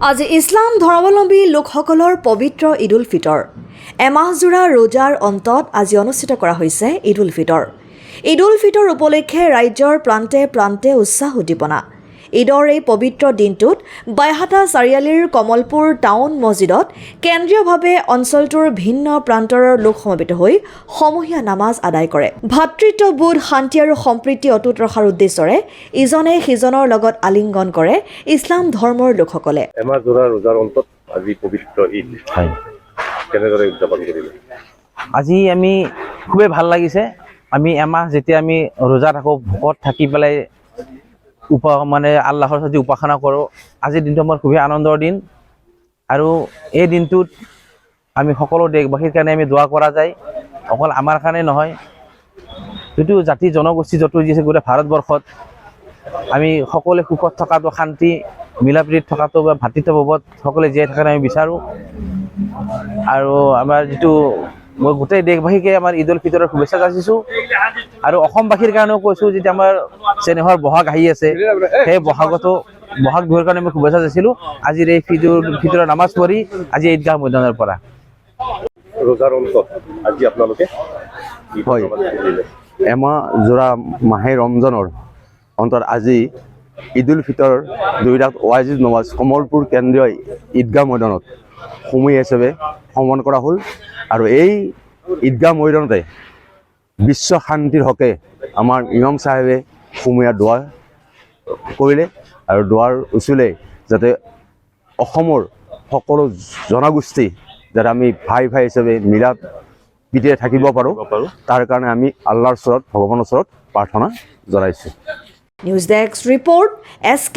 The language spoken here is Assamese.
আজি ইছলাম ধৰ্মাৱলম্বী লোকসকলৰ পবিত্ৰ ঈদ উল ফিতৰ এমাহজোৰা ৰোজাৰ অন্তত আজি অনুষ্ঠিত কৰা হৈছে ঈদ উল ফিতৰ। ঈদ উল ফিতৰ উপলক্ষে ৰাজ্যৰ প্ৰান্তে প্ৰান্তে উৎসাহ উদ্দীপনা। ঈদৰ এই পবিত্ৰ দিনটোত বাইহাটা চাৰিআলিৰ কমলপুৰ টাউন মছজিদত কেন্দ্ৰীয়ভাৱে অঞ্চলটোৰ ভিন্ন প্ৰান্তৰ লোক সমবেত হৈ সমূহীয়া নামাজ আদায় কৰে। ভাতৃত্ববোধ, শান্তি আৰু সম্প্ৰীতি অটুট ৰখাৰ উদ্দেশ্যৰে ইজনে সিজনৰ লগত আলিংগন কৰে ইছলাম ধৰ্মৰ লোকসকলে। এমাহজোৰা ৰোজাৰ অন্তত আজি পবিত্ৰ ঈদ কেনেদৰে উদযাপন কৰিলে? আজি আমি খুবেই ভাল লাগিছে। আমি এমাহ যেতিয়া আমি ৰোজা থাকোঁ, ভোকত থাকি পেলাই আল্লাহৰ সৈতে উপাসনা কৰোঁ। আজিৰ দিনটো আমাৰ খুবেই আনন্দৰ দিন আৰু এই দিনটোত আমি সকলো দেশবাসীৰ কাৰণে আমি দোৱা কৰা যায়। অকল আমাৰ কাৰণে নহয়, যিটো জাতি জনগোষ্ঠী য'তো দিছে গোটেই ভাৰতবৰ্ষত আমি সকলোৱে সুখত থকাটো, শান্তি মিলাপ্ৰীতিত থকাটো বা ভাতৃত্ববোধত সকলোৱে জীয়াই থকাটো আমি বিচাৰোঁ। আৰু আমাৰ মই গোটেই দেশবাসীকে আমাৰ ঈদ উল ফিতৰৰ শুভেচ্ছা যাচিছোঁ। আৰু অসমবাসীৰ কাৰণেও কৈছোঁ, যেতিয়া আমাৰ চেনেহৰ বহাগ আহি আছে, সেই বহাগ বিহুৰ কাৰণে মই শুভেচ্ছা যাচিলোঁ। আজিৰ এই ঈদ উল ফিতৰৰ নামাজ পঢ়ি আজি ঈদগাহ ময়দানৰ পৰা ৰোজাৰ অন্তত আজি আপোনালোকে হয়, এমাহজোৰা মাহে ৰমজানৰ অন্তত আজি ঈদ উল ফিতৰ 2 ৰাকাত ৱাজিব নমাজ কমলপুৰ কেন্দ্ৰীয় ঈদগাহ ময়দানত সমূহীয়া হিচাপে সমাপন কৰা হ'ল। আৰু এই ঈদগাহ ময়দানতে বিশ্ব শান্তিৰ হকে আমাৰ ইমাম চাহেবে সমূহীয়া দোৱা কৰিলে আৰু দোৱাৰ উচুলে যাতে অসমৰ সকলো জনগোষ্ঠী যাতে আমি ভাই হিচাপে মিলা প্ৰীতিৰে থাকিব পাৰোঁ, তাৰ কাৰণে আমি আল্লাহৰ ওচৰত, ভগৱানৰ ওচৰত প্ৰাৰ্থনা জনাইছোঁ। News desk report SK